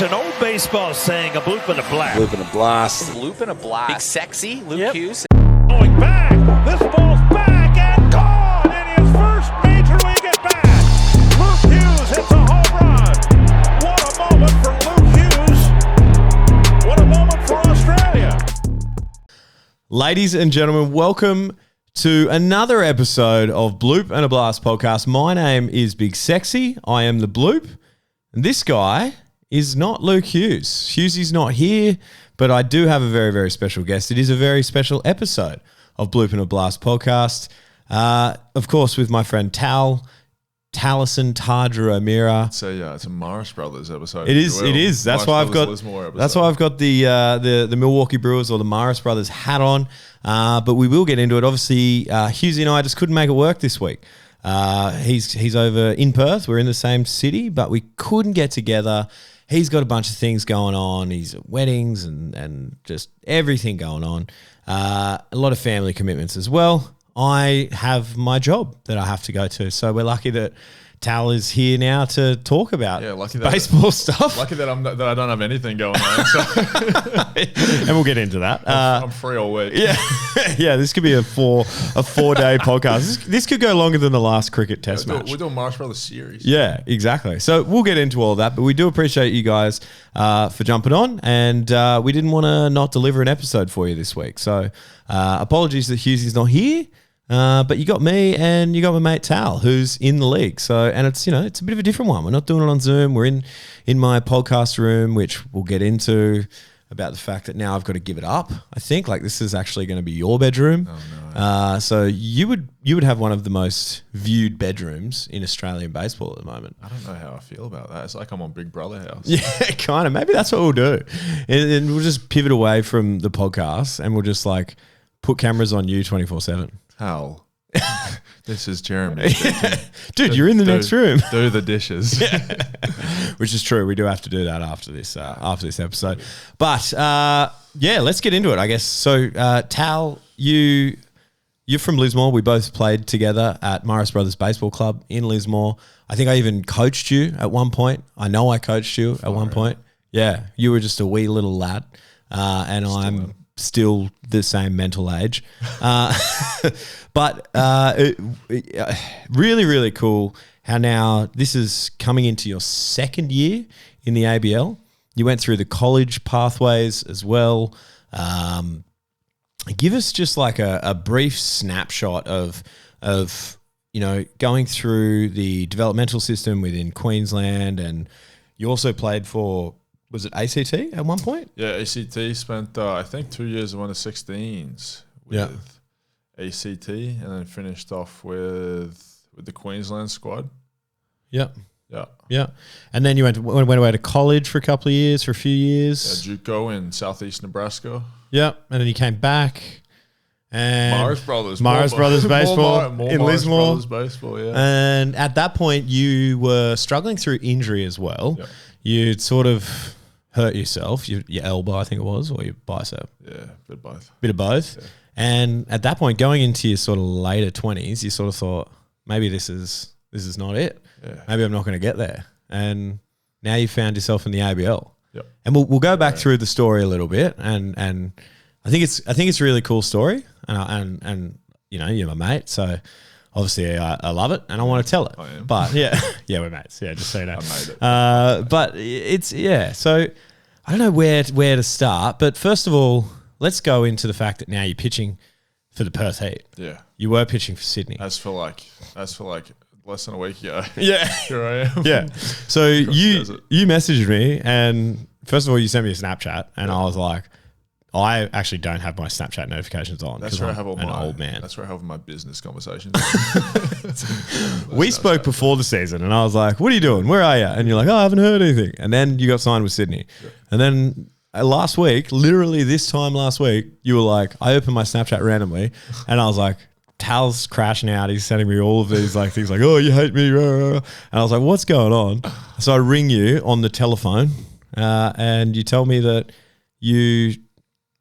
An old baseball saying, a bloop and a blast. Bloop and a blast. Bloop and a blast. Big sexy, Luke Hughes. Going back. This ball's back and gone in his first major league at bat. Luke Hughes hits a home run. What a moment for Luke Hughes. What a moment for Australia. Ladies and gentlemen, welcome to another episode of Bloop and a Blast podcast. My name is Big Sexy. I am the Bloop. And this guy is not Luke Hughes. Hughesy's not here, but I do have a very, very special guest. It is a very special episode of Bloop and a Blast podcast. Of course, with my friend Tal Tardrew. It's a Morris Brothers episode. It is. That's why I've got the Milwaukee Brewers or the Morris Brothers hat on. But we will get into it. Obviously, Hughesy and I just couldn't make it work this week. He's over in Perth. We're in the same city, but we couldn't get together. He's got a bunch of things going on. He's at weddings and just everything going on. A lot of family commitments as well. I have my job that I have to go to. So we're lucky that Tal is here now to talk about baseball stuff. Lucky that I don't have anything going on. So. And we'll get into that. I'm free all week. Yeah. This could be a 4-day podcast. This could go longer than the last cricket test match. We're doing Morris Brothers series. Yeah, exactly. So we'll get into all that, but we do appreciate you guys for jumping on, and we didn't want to not deliver an episode for you this week. So apologies that Hughesy's not here. But you got me and you got my mate Tal, who's in the league. So, and it's a bit of a different one. We're not doing it on Zoom. We're in my podcast room, which we'll get into about the fact that now I've got to give it up. I think this is actually going to be your bedroom. Oh, no. So you would have one of the most viewed bedrooms in Australian baseball at the moment. I don't know how I feel about that. It's like I'm on Big Brother house. Yeah, kind of. Maybe that's what we'll do, and we'll just pivot away from the podcast and we'll just put cameras on you 24/7. Hell, this is Jeremy. Dude, you're in the next room. Do the dishes. Which is true. We do have to do that after this episode. But let's get into it, I guess. So, Tal, you're from Lismore. We both played together at Morris Brothers Baseball Club in Lismore. I think I even coached you at one point. I know I coached you at one point. Yeah, you were just a wee little lad, and I'm still the same mental age. But really, really cool how now this is coming into your second year in the ABL. You went through the college pathways as well. Give us just a brief snapshot of going through the developmental system within Queensland, and you also played for, was it ACT at one point? Yeah, ACT spent, I think, 2 years of under-16s with ACT, and then finished off with the Queensland squad. Yep. Yeah. And then you went away to college for a couple of years, for a few years. Yeah, JUCO in southeast Nebraska. Yep. And then you came back. And Morris Brothers Baseball in Lismore. Morris Brothers Baseball, yeah. And at that point, you were struggling through injury as well. Yep. You'd sort of hurt yourself, your elbow, I think it was, or your bicep. Yeah, a bit of both. Bit of both. Yeah. And at that point, going into your sort of later 20s, you sort of thought, maybe this is not it. Yeah. Maybe I'm not going to get there. And now you found yourself in the ABL. Yep. And we'll go back through the story a little bit, and I think it's a really cool story, and you're my mate, so obviously I love it and I want to tell it. I am. But yeah, we're mates. Yeah, just so you know. I made it. But it's so I don't know where to start, but first of all, let's go into the fact that now you're pitching for the Perth Heat. Yeah. You were pitching for Sydney. As for less than a week ago. Yeah. Here I am. Yeah. So you messaged me, and first of all, you sent me a Snapchat, and I was like, I actually don't have my Snapchat notifications on. That's where I have all an my old man. That's where I have my business conversations. We spoke before the season, and I was like, "What are you doing? Where are you?" And you're like, "Oh, I haven't heard anything." And then you got signed with Sydney, and then last week, literally this time last week, you were like, I opened my Snapchat randomly, and I was like, Tal's crashing out. He's sending me all of these things like, "Oh, you hate me," and I was like, "What's going on?" So I ring you on the telephone, and you tell me that you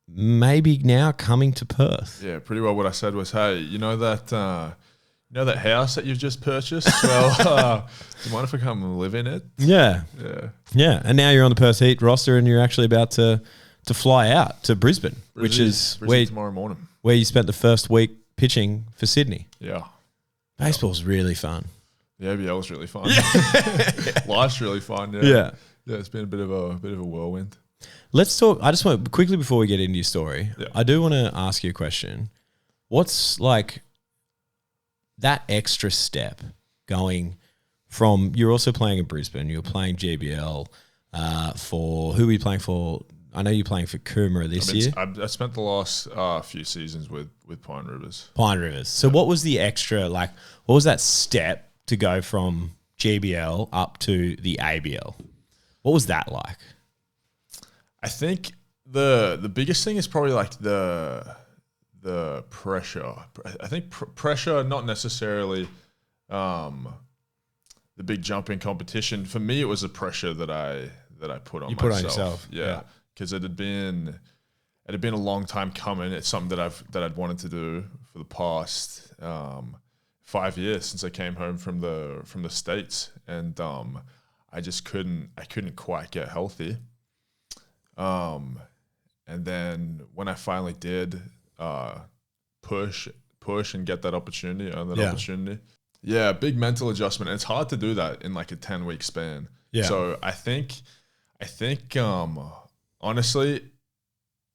maybe now coming to Perth. Yeah, pretty well. What I said was, hey, you know that You know that house that you've just purchased? Well, do you mind if I come and live in it? Yeah. Yeah. Yeah. And now you're on the Perth Heat roster and you're actually about to fly out to Brisbane, which is Brisbane tomorrow morning. Where you spent the first week pitching for Sydney. Yeah. Baseball's really fun. The ABL is really fun. Life's really fun. Yeah. Yeah. Yeah, it's been a bit of a whirlwind. Let's talk. I just want quickly before we get into your story, Yeah. I do want to ask you a question. What's like that extra step going from, you're also playing in Brisbane, you're playing GBL for, who are you playing for? I know you're playing for Coomera this year. I spent the last few seasons with Pine Rivers. Pine Rivers. So what was the extra, like, what was that step to go from GBL up to the ABL? What was that like? I think the biggest thing is probably like the pressure. I think pressure, not necessarily the big jump in competition. For me, it was the pressure that I put on myself. Put on yourself. Yeah, because it had been a long time coming. It's something that I'd wanted to do for the past 5 years since I came home from the States, and I just couldn't quite get healthy. And then when I finally did push and get that opportunity, opportunity, big mental adjustment. And it's hard to do that in like a 10-week span. Yeah. So I think honestly,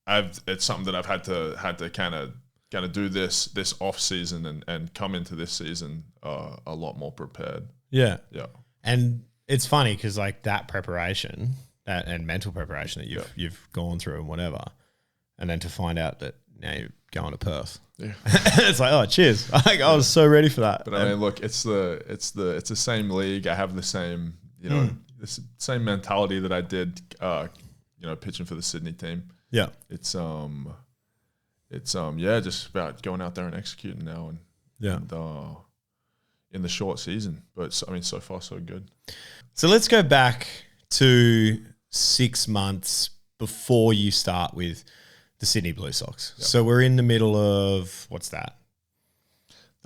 it's something that I've had to kind of do this off season and come into this season a lot more prepared. Yeah. Yeah. And it's funny because like that preparation and mental preparation that you've gone through and whatever, and then to find out that now you're going to Perth. Yeah. It's like, oh, cheers. I was so ready for that. But I mean, look, it's the same league. I have the same, the same mentality that I did, pitching for the Sydney team. Yeah. It's just about going out there and executing now and in the short season. But I mean, so far so good. So let's go back to 6 months before you start with the Sydney Blue Sox. Yep. So we're in the middle of, what's that?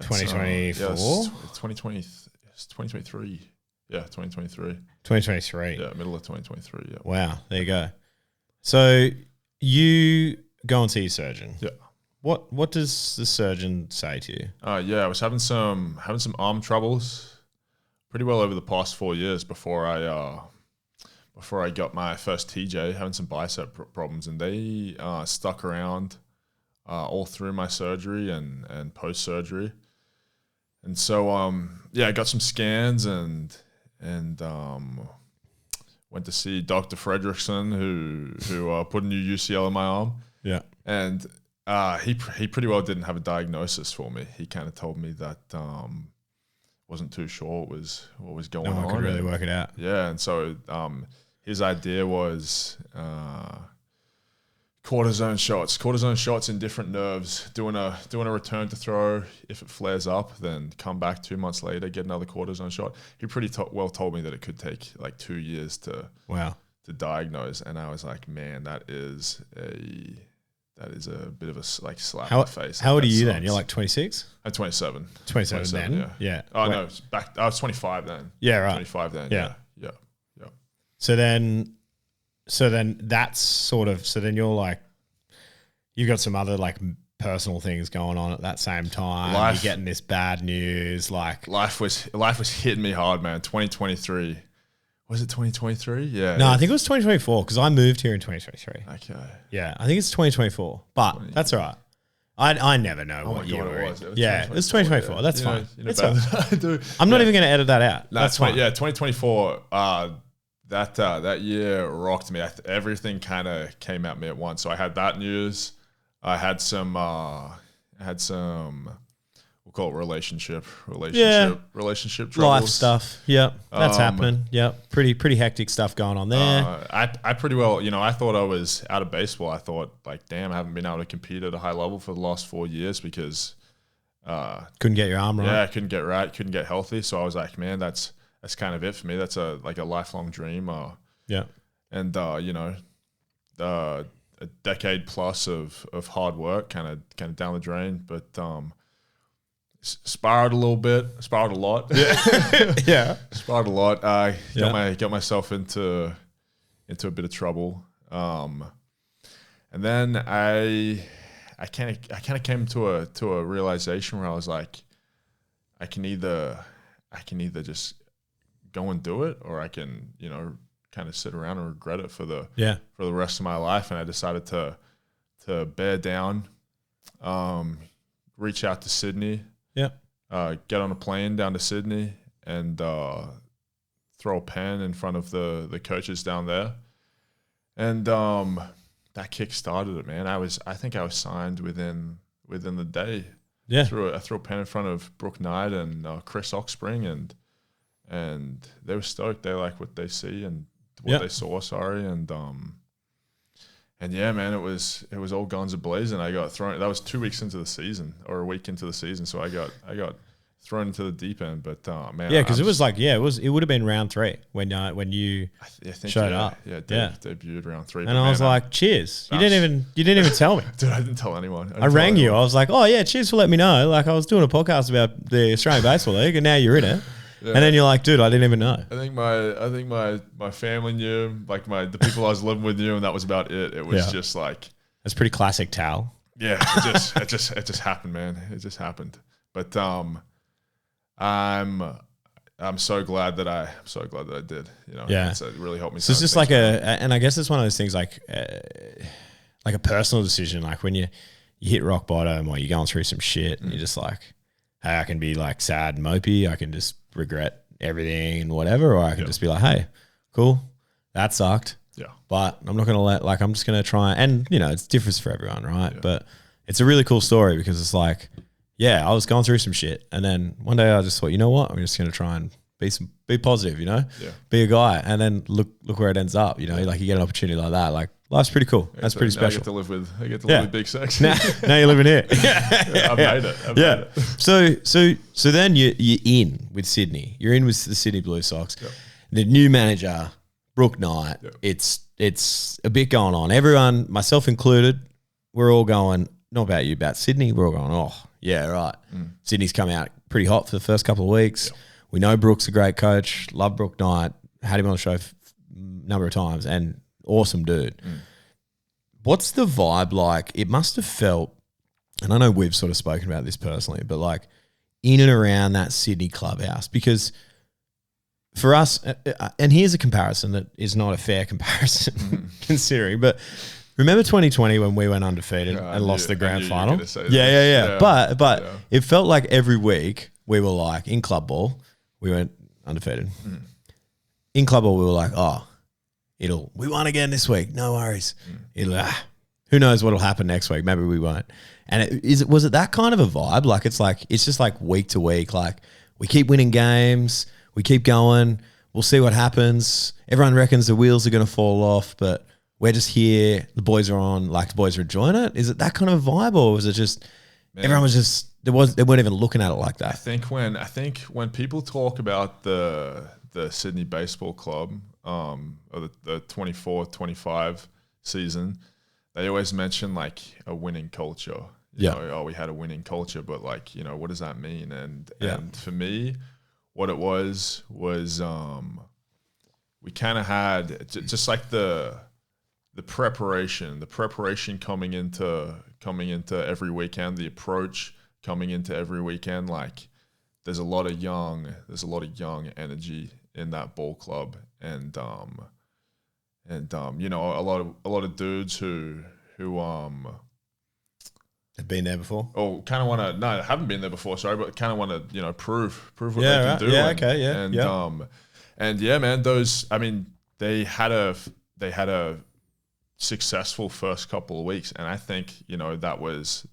2024? It's 2020, it's 2023. Yeah, 2023. 2023. Yeah, middle of 2023. Yeah. Wow, there you go. So you go and see your surgeon. Yeah. What does the surgeon say to you? I was having some arm troubles pretty well over the past 4 years before I got my first TJ, having some bicep problems, and they stuck around all through my surgery and post surgery. And so I got some scans and went to see Dr. Fredrickson who put a new UCL in my arm. Yeah. And he pretty well didn't have a diagnosis for me. He kind of told me that wasn't too sure what was going on. No one could really work it out. Yeah, and so his idea was cortisone shots in different nerves, doing a return to throw. If it flares up, then come back 2 months later, get another cortisone shot. He pretty well told me that it could take like 2 years to diagnose, and I was like, man, that is a bit of a slap in the face. How old are you then? You're like 26? I'm 27. 27 then? Yeah. Oh, no, I was 25 then. Yeah, right. 25 then. Yeah. Yeah. So then that's sort of, so then you're like, you've got some other like personal things going on at that same time. You're getting this bad news. Like life was hitting me hard, man. 2023. Was it 2023? Yeah. No, I think it was 2024 because I moved here in 2023. Okay. Yeah, I think it's 2024, but that's all right. I never know what year we're in. Yeah, it was 2024. That's fine. It's fine. I'm not even going to edit that out. No, that's fine. Yeah, 2024. That year rocked me. Everything kind of came at me at once. So I had that news. I had some. We'll call it relationship troubles. Life stuff. Yep, that's happening. Yep, pretty hectic stuff going on there. I pretty well, I thought I was out of baseball. I thought like, damn, I haven't been able to compete at a high level for the last 4 years because couldn't get your arm right. Yeah, couldn't get healthy. So I was like, man, that's kind of it for me. That's a lifelong dream. And a decade plus of hard work kind of down the drain. But sparred a little bit, sparred a lot. Yeah. Sparred a lot. Got myself into a bit of trouble. And then I kind of came to a realization where I was like, I can either just go and do it, or I can, kind of sit around and regret it for the rest of my life. And I decided to bear down, reach out to Sydney, get on a plane down to Sydney, and throw a pen in front of the coaches down there, and that kick started it, man. I think I was signed within the day. Yeah, I threw a pen in front of Brooke Knight and Chris Oxspring, and they were stoked. They like what they see and what they saw. And yeah, man, it was all guns a blazing. I got thrown. That was 2 weeks into the season, or a week into the season. So I got thrown into the deep end. But man, yeah, because it would have been round 3 when you showed up. Yeah, debuted round 3. And I was like, cheers. You didn't even tell me. Dude, I didn't tell anyone. I rang you. I was like, oh yeah, cheers for letting me know. Like, I was doing a podcast about the Australian Baseball League, and now you're in it. Yeah. And then you're like, dude, I didn't even know. I think my family knew, like the people I was living with knew, and that was about it. It was just like, that's pretty classic Tal. Yeah, it just happened, man. It just happened. But I'm so glad that I did. It really helped me. So it's just like and I guess it's one of those things like a personal decision. Like when you hit rock bottom, or you're going through some shit, and you're just like, hey, I can be like sad and mopey. I can just regret everything and whatever, or I can just be like, hey, cool, that sucked. Yeah. But I'm not going to I'm just going to try, and it's different for everyone, right? Yeah. But it's a really cool story because it's like, yeah, I was going through some shit, and then one day I just thought, you know what? I'm just going to try and be positive, be a guy, and then look where it ends up, like you get an opportunity like that, like life's pretty cool. That's pretty special. I get to live with Big Sex. Now you're living here. I've made it. I've made it. So then you're in with Sydney. You're in with the Sydney Blue Sox. Yep. The new manager, Brooke Knight. Yep. It's a bit going on. Everyone, myself included, we're all going, not about you, about Sydney. We're all going, oh yeah, right. Sydney's come out pretty hot for the first couple of weeks. Yep. We know Brooke's a great coach. Love Brooke Knight. Had him on the show a number of times, and awesome dude. What's the vibe like? It must have felt, and I know we've sort of spoken about this personally, but like in and around that Sydney clubhouse, because for us, and here's a comparison that is not a fair comparison considering, but remember 2020 when we went undefeated and lost the grand final? Yeah. But it felt like every week we were like, in club ball, we went undefeated. In club ball, we were like, oh, we won again this week. No worries. Who knows what'll happen next week? Maybe we won't. And was it that kind of a vibe? Like it's just like week to week. Like we keep winning games, we keep going. We'll see what happens. Everyone reckons the wheels are going to fall off, but we're just here. The boys are on. Like the boys are enjoying it. Is it that kind of vibe, or was it just everyone was just they weren't even looking at it like that? I think when people talk about the Sydney Baseball Club, or the 24-25 season, they always mention like a winning culture. You know, we had a winning culture, but like, what does that mean? And for me, what it was we kind of had just like the preparation coming into every weekend, the approach coming into every weekend. Like there's a lot of young energy in that ball club, and a lot of dudes who have been there before. Oh, kind of want to. No, haven't been there before. Sorry, but kind of want to prove what they can do. Yeah, and yeah, man. Those. I mean, they had a successful first couple of weeks, and I think that was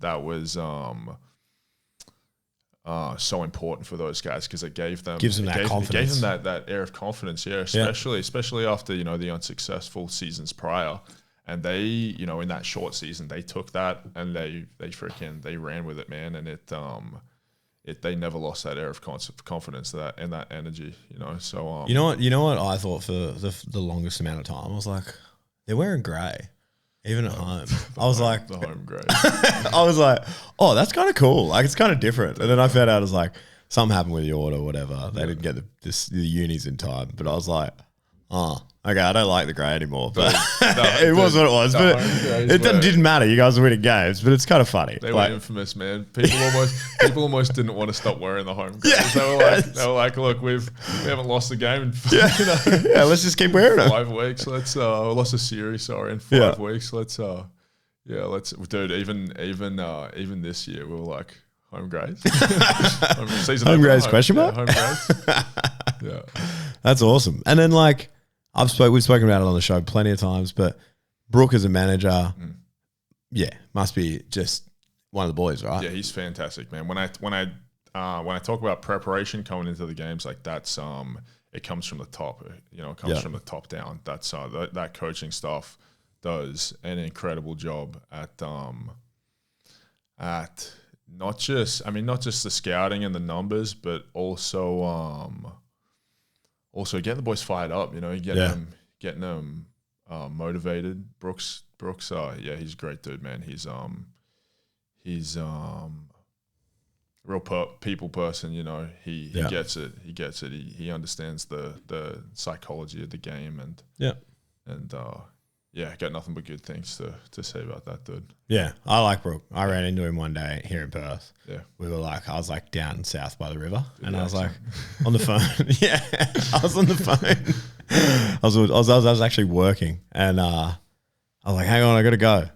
so important for those guys because it gives them that confidence. It gave them that air of confidence, especially after the unsuccessful seasons prior, and they in that short season they took that and they ran with it, man, and they never lost that air of confidence and that energy, So you know what I thought for the longest amount of time, I was like, they're wearing grey. Even at home. I was like, the home grade. I was like, oh, that's kind of cool. Like, it's kind of different. And then I found out it was like, something happened with the order or whatever. They didn't get the unis in time. But I was like, oh, okay, I don't like the grade anymore. But it was what it was. But it didn't matter. You guys were winning games. But it's kind of funny. They were infamous, man. People almost didn't want to stop wearing the home grades. They were like, look, we haven't lost the game in let's just keep wearing it. 5 weeks. Let's lost a series, sorry, in 5 weeks. Let's dude, even this year we were like, home grades. Home grades question mark? Home grades. Yeah. That's awesome. And then like we've spoken about it on the show plenty of times, but Brooke as a manager, must be just one of the boys, right? Yeah, he's fantastic, man. When I talk about preparation coming into the games, like that's it comes from the top. It comes from the top down. That's that coaching staff does an incredible job at not just the scouting and the numbers, but also getting the boys fired up. Getting them motivated. Brooks, he's a great dude, man. He's real people person. He gets it. He gets it. He understands the psychology of the game got nothing but good things to say about that dude. Yeah, I like Brooke. I ran into him one day here in Perth. Yeah. I was like down south by the river, and I was like on the phone. Yeah, I was on the phone. I was actually working, and I was like, hang on, I got to go.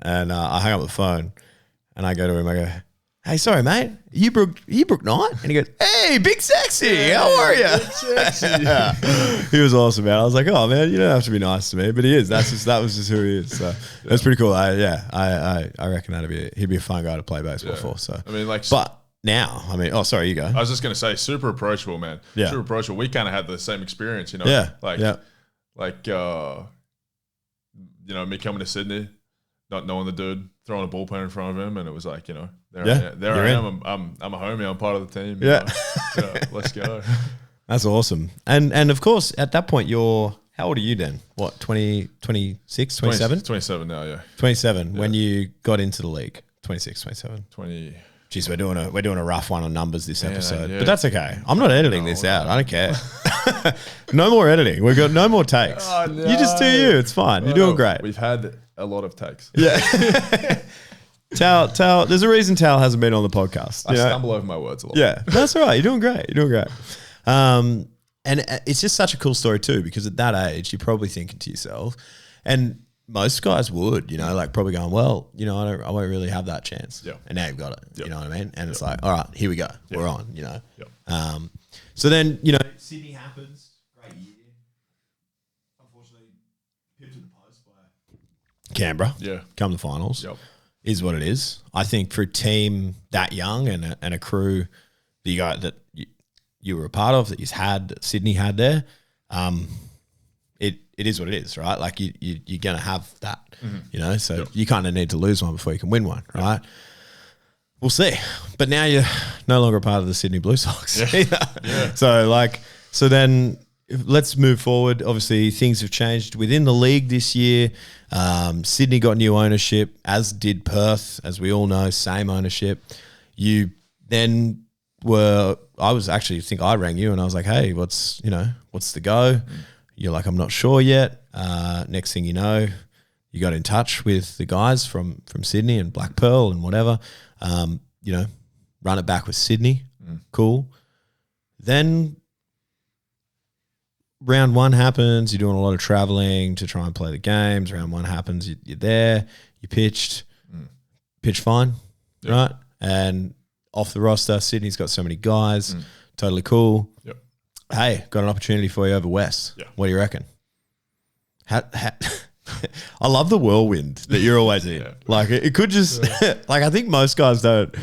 And I hung up the phone, and I go to him, I go, hey, sorry, mate, you Brooke Knight? And he goes, hey, Big Sexy, how are you? Big Sexy. He was awesome, man. I was like, oh, man, you don't have to be nice to me, but he is. That was just who he is. So that's pretty cool. I reckon he'd be a fun guy to play baseball for. So but now, sorry, you go. I was just gonna say, super approachable, man. Yeah. Super approachable. We kind of had the same experience, Yeah. Me coming to Sydney, not knowing the dude, throwing a bullpen in front of him, and it was like, there I am. I'm a homie. I'm part of the team. Let's go. That's awesome. And of course, at that point, how old are you then? What, 26, 27? 27 now, yeah. 27 when you got into the league. 26, 27. 20. Jeez, we're doing a rough one on numbers this episode, but that's okay. I'm not editing this out. I don't care. No more editing. We've got no more takes. Oh, no. You just do you. It's fine. You're doing great. We've had a lot of takes. Yeah. Tal, there's a reason Tal hasn't been on the podcast. I stumble over my words a lot. Yeah, that's all right. You're doing great. And it's just such a cool story too, because at that age, you're probably thinking to yourself, and most guys would, probably going, well, I won't really have that chance. Yeah. And now you've got it. Yep. You know what I mean? And it's like, all right, here we go. Yep. We're on, Yep. So then, Sydney happens. Great year. Unfortunately, pipped to the post by Canberra. Yeah. Come the finals. Yep. Is what it is. I think for a team that young and a crew that you were a part of, that that Sydney had there, it is what it is, right? Like you're going to have that, so you kind of need to lose one before you can win one, right? We'll see. But now you're no longer a part of the Sydney Blue Sox. Yeah. So then let's move forward. Obviously, things have changed within the league this year. Sydney got new ownership, as did Perth, as we all know, same ownership. You then I rang you and I was like, hey, what's the go? You're like, I'm not sure yet. Next thing you know, you got in touch with the guys from Sydney and Black Pearl and whatever. Run it back with Sydney. Cool. Then round one happens. You're doing a lot of traveling to try and play the games. Round one happens. You're there. You pitched fine, right? And off the roster, Sydney's got so many guys. Totally cool. Yep. Hey, got an opportunity for you over West. Yeah. What do you reckon? I love the whirlwind that you're always in. Yeah. Like it could just I think most guys don't.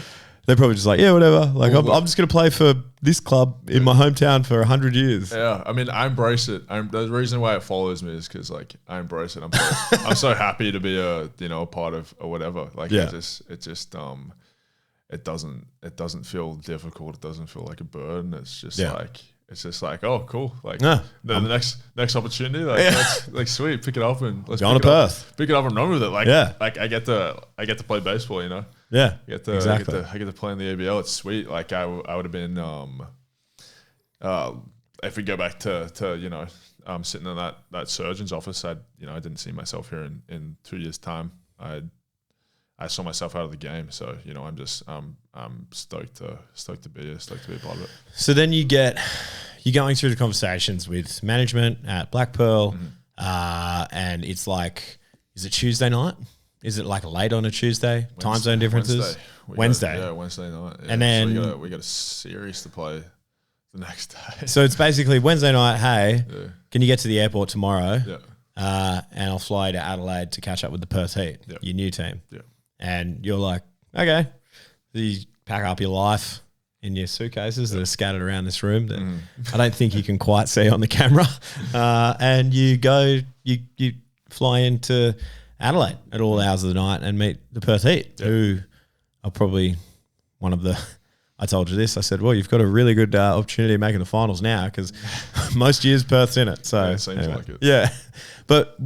They're probably just like, yeah, whatever. Like I'm just going to play for this club in my hometown for 100 years. Yeah, I embrace it. The reason why it follows me is because I embrace it. I'm so happy to be a part of or whatever. Like it doesn't feel difficult. It doesn't feel like a burden. It's just it's just like, oh, cool. Like Yeah. the next opportunity, like that's like sweet. Pick it up and let's Going to Perth. Pick it up and run with it. Like Yeah. like I get to play baseball. You know. Yeah. Exactly. I get to play in the ABL. It's sweet. Like I would have been if we go back to you know sitting in that surgeon's office, I didn't see myself here in 2 years' time. I saw myself out of the game, so you know I'm stoked to be here, stoked to be a part of it. So then you're going through the conversations with management at Black Pearl, and it's like, is it Tuesday night? Is it like late on a Tuesday? Time zone differences? Wednesday. Wednesday night. Yeah. And then so we got a series to play the next day. So it's basically Wednesday night. Hey, can you get to the airport tomorrow? Yeah. And I'll fly to Adelaide to catch up with the Perth Heat, your new team. Yeah. And you're like, okay. So you pack up your life in your suitcases that are scattered around this room that I don't think you can quite see on the camera. And you fly into Adelaide at all hours of the night and meet the Perth Heat, who are probably one of the... I told you this. I said, well, you've got a really good opportunity of making the finals now because most years Perth's in it. So it seems like it. Yeah. But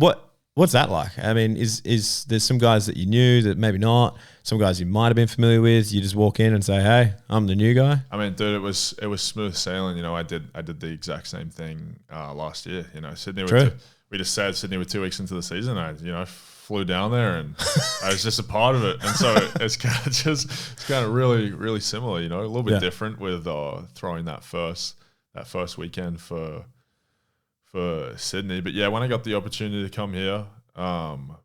what's that like? I mean, is there's some guys that you knew that maybe not, some guys you might have been familiar with. You just walk in and say, hey, I'm the new guy. I mean, dude, it was smooth sailing. You know, I did the exact same thing last year. You know, Sydney. We just said Sydney were 2 weeks into the season. I flew down there and I was just a part of it. And so it's kind of really, really similar, you know, a little bit different with throwing that first weekend for Sydney. But yeah, when I got the opportunity to come here, all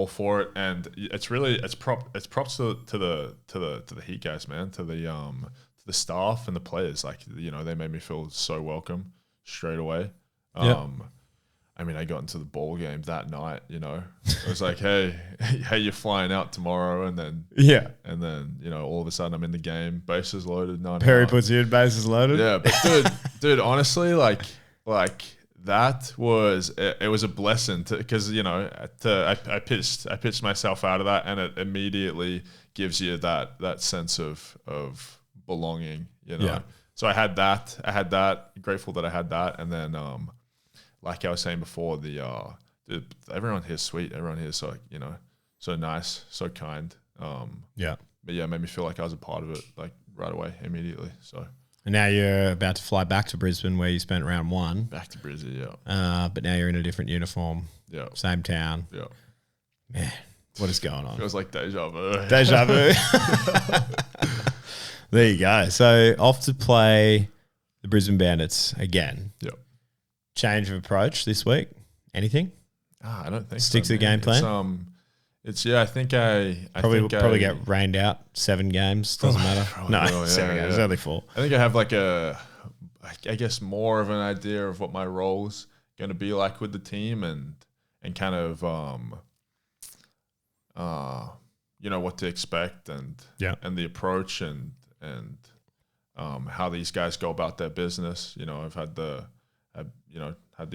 for it. And it's props to the Heat guys, man, to the staff and the players. Like, you know, they made me feel so welcome straight away. I mean, I got into the ball game that night, you know. It was like, hey, you're flying out tomorrow, and then you know, all of a sudden I'm in the game, bases loaded, 9. Perry puts you in bases loaded. Yeah, but dude, honestly, like that was it was a blessing because you know I pitched myself out of that, and it immediately gives you that sense of belonging, you know. Yeah. So I had that, grateful that I had that, and then like I was saying before, everyone here's sweet. Everyone here's so, you know, so nice, so kind. But yeah, it made me feel like I was a part of it, like right away, immediately. So. And now you're about to fly back to Brisbane where you spent round one. Back to Brisbane, yeah. But now you're in a different uniform. Yeah. Same town. Yeah. Man, what is going on? It was like deja vu. Deja vu. There you go. So off to play the Brisbane Bandits again. Yep. Change of approach this week? Anything? I don't think Stick so, to the game plan? I think probably get rained out 7 games. Doesn't matter. No, will, 7 games. There's only 4. I think I have like I guess more of an idea of what my role's going to be like with the team and kind of you know, what to expect and the approach and how these guys go about their business. You know, I've had the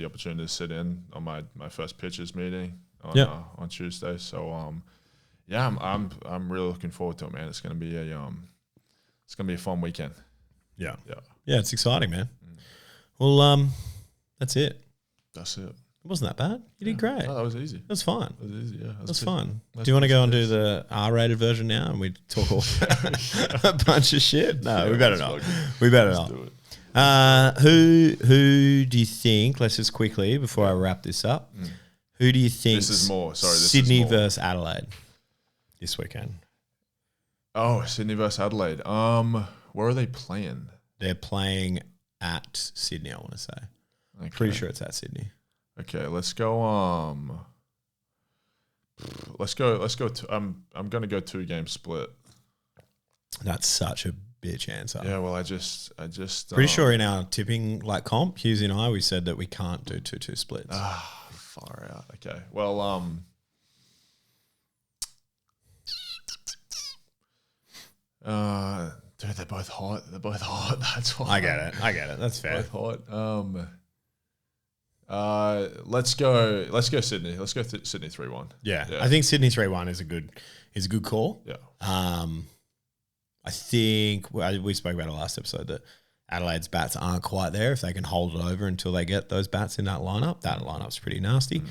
opportunity to sit in on my first pitchers meeting on Tuesday. So I'm really looking forward to it, man. It's gonna be a fun weekend. Yeah, it's exciting, man. Well, that's it. That's it. It wasn't that bad. You did great. Oh, that was easy. It was fun. It was easy. Yeah, it was fun. Do you want to go and do the R-rated version now, and we talk all a bunch of shit? No, we better not. We better not. Do it. Who do you think? Let's just quickly before I wrap this up. Who do you think? This is more. Sorry, this Sydney is more. versus Adelaide this weekend. Oh, Sydney versus Adelaide. Where are they playing? They're playing at Sydney. I want to say. Okay. Pretty sure it's at Sydney. Okay, let's go. Let's go. I'm gonna go 2-game split. That's such a bitch answer. Yeah, well, I just pretty sure in our tipping like comp, Hughesy and I, we said that we can't do 2-2 splits. Far out. Okay. Well, dude, they're both hot. That's why. I get it. That's fair. Both hot. Let's go Sydney. Let's go Sydney 3-1. Yeah. I think Sydney 3-1 is a good call. Yeah. I think we spoke about it last episode that Adelaide bats aren't quite there. If they can hold it over until they get those bats in that lineup's pretty nasty.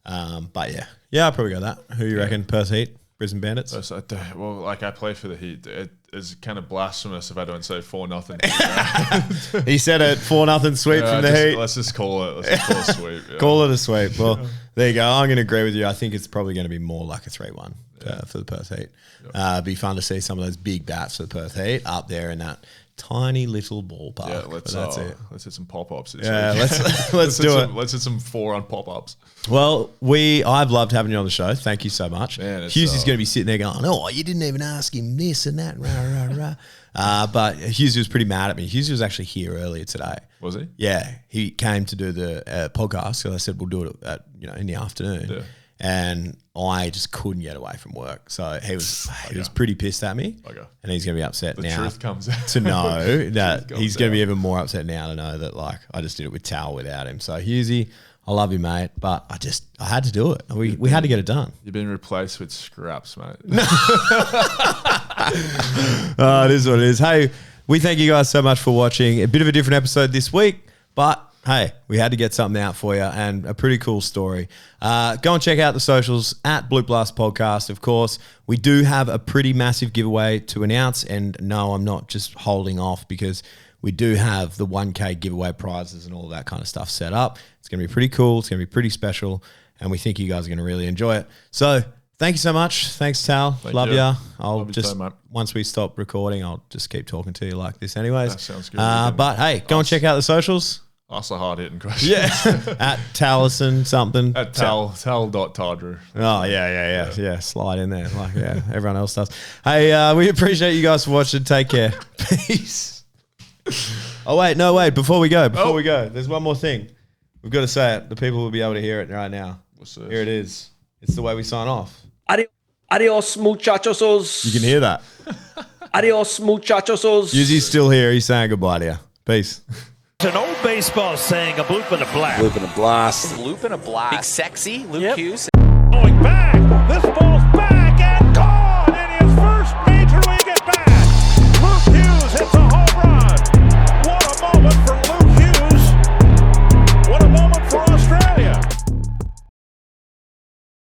But yeah, I'll probably go that. Who you reckon? Perth Heat, Brisbane Bandits? Well, like I play for the Heat. It is kind of blasphemous if I don't say 4-0. He said it 4-0 sweep from the Heat. Let's just call it. Let's just call it a sweep. Yeah. Call it a sweep. Well, there you go. I'm going to agree with you. I think it's probably going to be more like a 3-1 for the Perth Heat. It'd be fun to see some of those big bats for the Perth Heat up there in that tiny little ballpark. Yeah, let's hit some pop-ups. Yeah, let's do it. Let's hit some 4 on pop-ups. Well, I've loved having you on the show. Thank you so much. Man, Hughesy's going to be sitting there going, "Oh, you didn't even ask him this and that." Rah, rah, rah. But Hughesy was pretty mad at me. Hughesy was actually here earlier today. Was he? Yeah, he came to do the podcast. So I said we'll do it at in the afternoon. Yeah. And I just couldn't get away from work. So he was pretty pissed at me. Okay. And he's going to be upset now. The truth comes out. To know that he's going to be even more upset now to know that I just did it with Tal without him. So Hughesy, I love you, mate, but I had to do it. We had to get it done. You've been replaced with scraps, mate. It is what it is. Hey, we thank you guys so much for watching. A bit of a different episode this week, but hey, we had to get something out for you and a pretty cool story. Go and check out the socials at Bloop Blast Podcast. Of course, we do have a pretty massive giveaway to announce. And no, I'm not just holding off because we do have the 1K giveaway prizes and all that kind of stuff set up. It's going to be pretty cool. It's going to be pretty special. And we think you guys are going to really enjoy it. So thank you so much. Thanks, Tal. Love you. I'll just, once we stop recording, I'll just keep talking to you like this anyways. That sounds good. But hey, go and check out the socials. Ask a hard-hitting question. Yeah. At Talison something. At Tal.Tardrew. Oh, yeah. Slide in there like everyone else does. Hey, we appreciate you guys for watching. Take care. Peace. Oh, wait. Before we go, there's one more thing. We've got to say it. The people will be able to hear it right now. What's this? Here it is. It's the way we sign off. Adios, muchachosos. You can hear that. Adios, muchachosos. Hughesy's still here. He's saying goodbye to you. Peace. It's an old baseball saying, a bloop and a blast. Bloop and a blast. Big sexy Luke Hughes. Going back. This ball's